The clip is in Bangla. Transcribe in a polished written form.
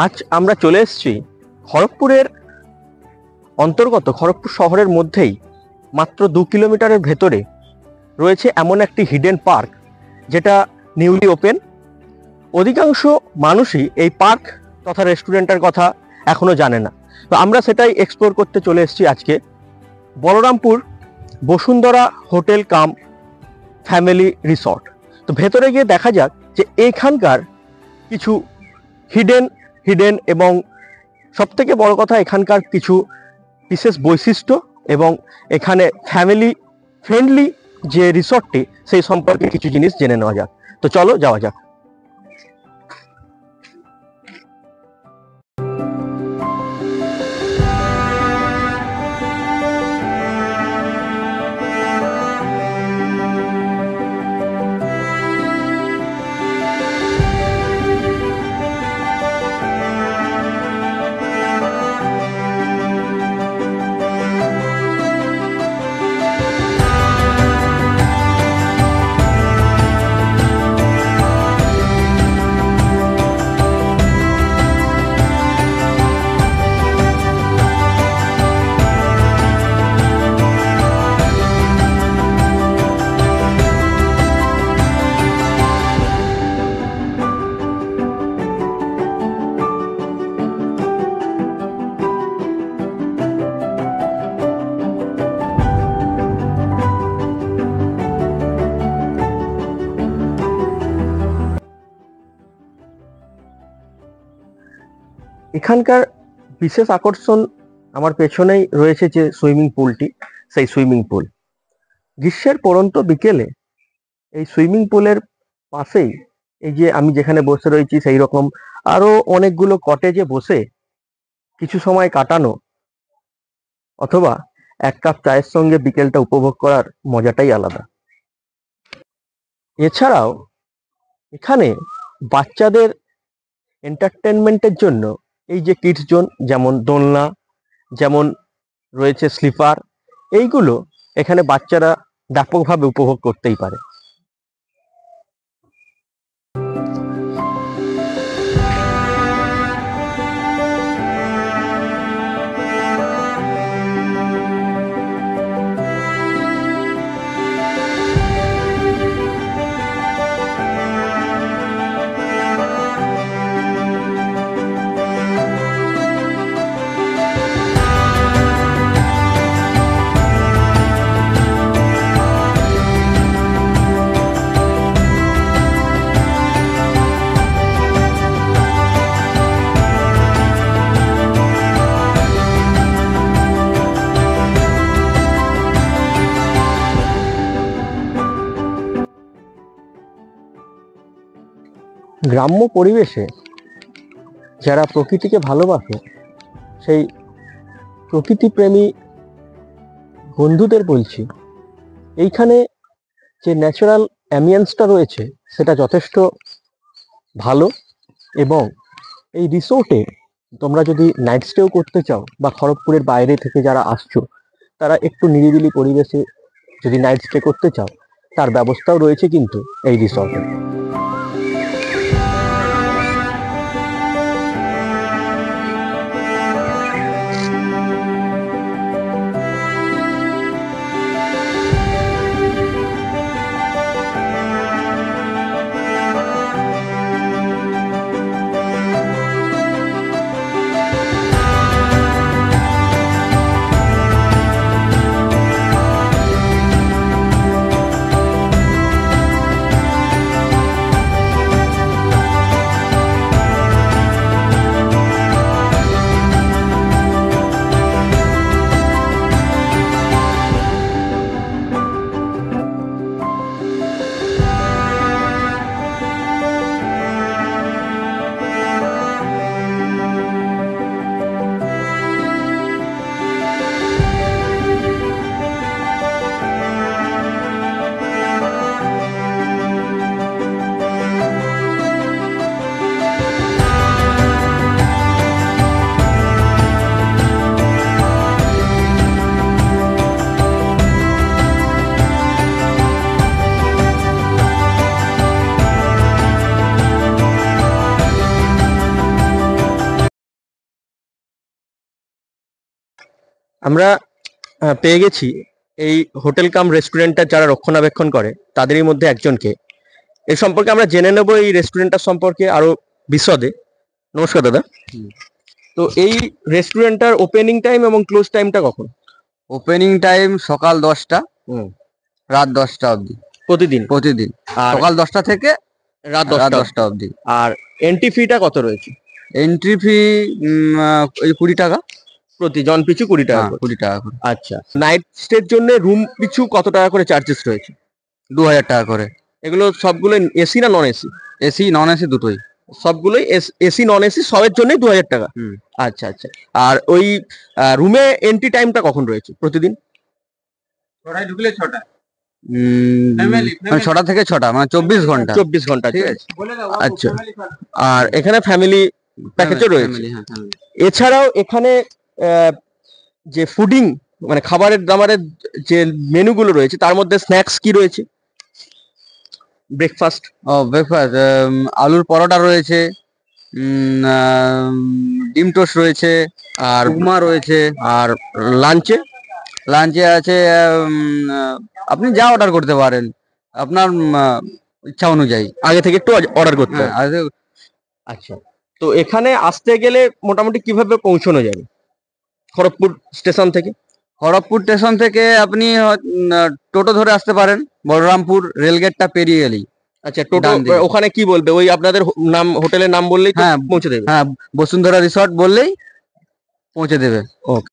আজ আমরা চলে এসেছি খড়গপুরের অন্তর্গত খড়গপুর শহরের মধ্যেই মাত্র 2 কিলোমিটারের ভেতরে রয়েছে এমন একটি হিডেন পার্ক, যেটা নিউলি ওপেন। অধিকাংশ মানুষই এই পার্ক তথা রেস্টুরেন্টের কথা এখনো জানে না, তো আমরা সেটাই এক্সপ্লোর করতে চলে এসেছি আজকে। Balrampur Basundhara hotel cum family resort. তো ভেতরে গিয়ে দেখা যাক যে এখানকার কিছু হিডেন এবং সবথেকে বড় কথা এখানকার কিছু বিশেষ বৈশিষ্ট্য এবং এখানে ফ্যামিলি ফ্রেন্ডলি যে রিসর্টটি সেই সম্পর্কে কিছু জিনিস জেনে নেওয়া যাক। তো চলো যাওয়া যাক। এখানকার বিশেষ আকর্ষণ আমার পেছনেই রয়েছে যে সুইমিং পুলটি, সেই সুইমিং পুল। গ্রীষ্মের পড়ন্ত বিকেলে এই সুইমিং পুলের পাশেই এই যে আমি যেখানে বসে রয়েছি সেই রকম আরো অনেকগুলো কটেজে বসে কিছু সময় কাটানো অথবা এক কাপ চায়ের সঙ্গে বিকেলটা উপভোগ করার মজাটাই আলাদা। এছাড়াও এখানে বাচ্চাদের এন্টারটেনমেন্টের জন্য এই যে কিডস জোন, যেমন দোলনা, যেমন রয়েছে স্লিপার, এইগুলো এখানে বাচ্চারা ব্যাপকভাবে উপভোগ করতেই পারে। গ্রাম্য পরিবেশে যারা প্রকৃতিকে ভালোবাসে সেই প্রকৃতিপ্রেমী বন্ধুদের বলছি, এইখানে যে ন্যাচারাল অ্যাম্বিয়েন্সটা রয়েছে সেটা যথেষ্ট ভালো। এবং এই রিসোর্টে তোমরা যদি নাইট স্টেও করতে চাও বা খড়গপুরের বাইরে থেকে যারা আসছো তারা একটু নিরিবিলি পরিবেশে যদি নাইট স্টে করতে চাও তার ব্যবস্থাও রয়েছে কিন্তু এই রিসর্টে। আমরা পেয়ে গেছি এই হোটেল কাম রেস্টুরেন্টটা যারা রক্ষণাবেক্ষণ করে তাদেরই মধ্যে একজনকে। এর সম্পর্কে আমরা জেনে নেব এই রেস্টুরেন্টটার সম্পর্কে আরো বিশদে। নমস্কার দাদা। তো এই রেস্টুরেন্টটার ওপেনিং টাইম এবং ক্লোজ টাইমটা কখন? ওপেনিং টাইম সকাল 10টা, হুম। রাত 10টা অবধি। প্রতিদিন? প্রতিদিন আর সকাল 10টা থেকে রাত রাত 10টা 10টা অবধি। আর এন্ট্রি ফিটা কত রয়েছে? এন্ট্রি ফি ওই 20 টাকা। প্রতি জন পিছু 20 টাকা হ্যাঁ, করে? 20 টাকা করে। আচ্ছা, নাইট স্টের জন্য রুম পিছু কত টাকা করে চার্জেস রয়েছে? 2000 টাকা করে। এগুলো সবগুলো এসি না non AC? AC non AC দুটোই। সবগুলোই এসি নন এসি সবের জন্যই 2000 টাকা? হুম। আচ্ছা আচ্ছা। আর ওই রুমে এন্ট্রি টাইমটা কখন রয়েছে প্রতিদিন? ঢুকলে 6টা। 6টা থেকে 6টা, মানে 24 ঘন্টা। 24 ঘন্টা, ঠিক আছে। আচ্ছা। আর এখানে ফ্যামিলি প্যাকেজও রয়েছে? Family, হ্যাঁ, family। এছাড়াও এখানে আহ, যে ফুডিং মানে খাবারের দাবারের যে মেনুগুলো রয়েছে তার মধ্যে স্ন্যাক্স কি রয়েছে? ব্রেকফাস্ট? ও ব্রেকফাস্ট, আলুর পরোটা রয়েছে, ডিম টোস্ট রয়েছে, আর উপমা রয়েছে। আর লাঞ্চে? লাঞ্চে আছে আপনি যা অর্ডার করতে পারেন আপনার ইচ্ছা অনুযায়ী। আগে থেকে একটু অর্ডার করতে হ্যাঁ, হবে? আচ্ছা। তো এখানে আসতে গেলে মোটামুটি কিভাবে পৌঁছানো যাবে খড়গপুর স্টেশন থেকে? খড়গপুর স্টেশন থেকে আপনি টোটো ধরে আসতে পারেন, বলরামপুর রেলগেটটা পেরিয়ে গেলেই। আচ্ছা, টোটো ডান দিকে। ওখানে কি বলবে? ওই আপনাদের নাম, হোটেলের নাম বললেই তো হ্যাঁ, পৌঁছে দেবে? হ্যাঁ, বসুন্ধরা রিসর্ট বললেই পৌঁছে দেবে। ওকে।